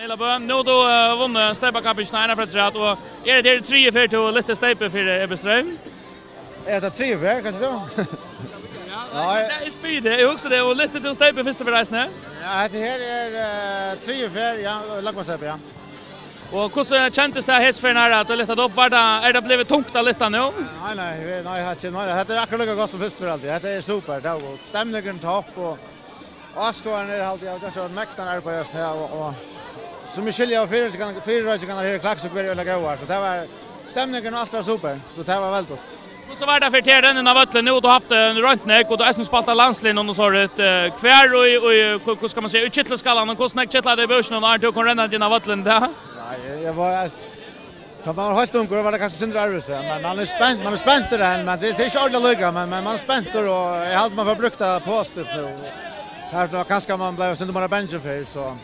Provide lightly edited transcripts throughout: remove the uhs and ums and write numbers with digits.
Hela bön. Nu då vann Steipa Kapischen ena för rätt och är det 3-4 till lite Steipa för Ebeström? Är det 3-4 kanske då? Ja, det är speed. Jag också det och lite till Steipa första förresten. Ja, det här är 3-4 ja, Lagmassteipa ja. Och hur kändes det här för när att lite upp var det är det blivit tungt lite nu? Nej, det är akkurat lika gott som först för alltid. Det är super. Det är stämningen topp och Askåren är alltid jag mäktan är på just här och som Michelle och fyra kan här klax och börja lägga år så det var stämningen och allt var super. Så det var väldigt gott. Och så var det för den av Ötlen nu då haft en röntnek och då är som spalta landslinjen och så rätt kvär och hur ska man säga utkittelskallan och hur snack kittlade i börsen och Arthur kon renna din av Ötlen där. Nej, jag var man var helt ung och var det kanske syndra arvs men man är spänd där men det är inte ordentligt lugga men man är spänd och jag hade man förbrukta positivt nu. Här då kanske man blev syndra bara bench för så.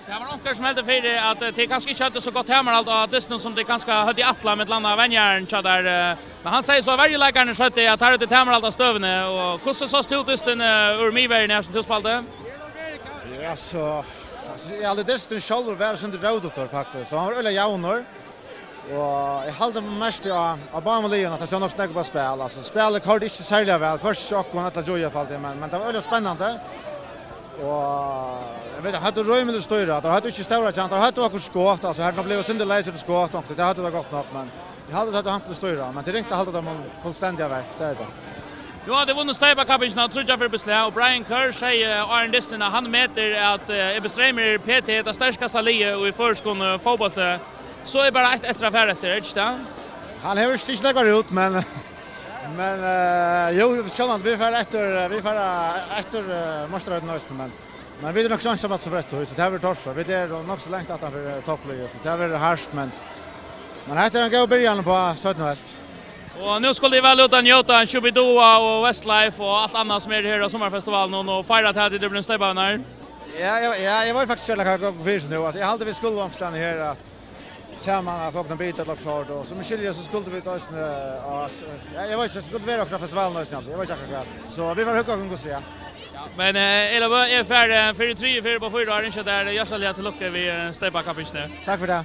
Det var onkel som hade för att det kanske inte hade så gott hemma allt att det som det kanske hade atla med landa vänjärn så där men han säger så varje läkaren så att det har det hemma allt stövne och hur så stod det ur mig när som spelade. Ja så jag hade det själv var sen det rodotor faktiskt. Så han var öle jaunor. Och jag hade mest av barnligen att jag nog snägga på spel alltså spelet hade inte särskilt väl först chock och att joya fallet men det var öle spännande. Och jag vet hade Röjmel styra där hade inte stora chanser hade också skott alltså hade blivit synd det läser skott och det hade det gått nog men jag hade han på styra men det räckte hade de fullständigt väck där då. Jo, det vunnit Steipa Kapischen att trudja för beslä och Brian Kerr säger Arne Distin han mäter att Ebeströmer PT det starkaste liget och i förskon fotboll så är bara ett extra färd efter inte. Han har inte snackat ut men jo självant vi får efter måste men vi är nog chans att så rätt så det har vi torsk för vi är nog så långt att för toppliga så det har varit harst men här är en god början på Södernväst. Och nu skulle det väl utan Newton, Chubidoa och Westlife och allt annat som är här i sommarfestivalen och firat här till Dublin Steipa när. Ja, jag var faktiskt själv gå på fyrs nu alltså jag hade vi skulle omstända här samman folk de bitar också och så Michelle så skulle vi ta oss jag var inte skulle vara på festivalen nästan. Jag var inte akkurat. Så vi var höga kan gå se. Men eller är färd för 3-4 på 4 dagar inte där jag ska lära till lucka vi Steipa Kapischen. Tack för det.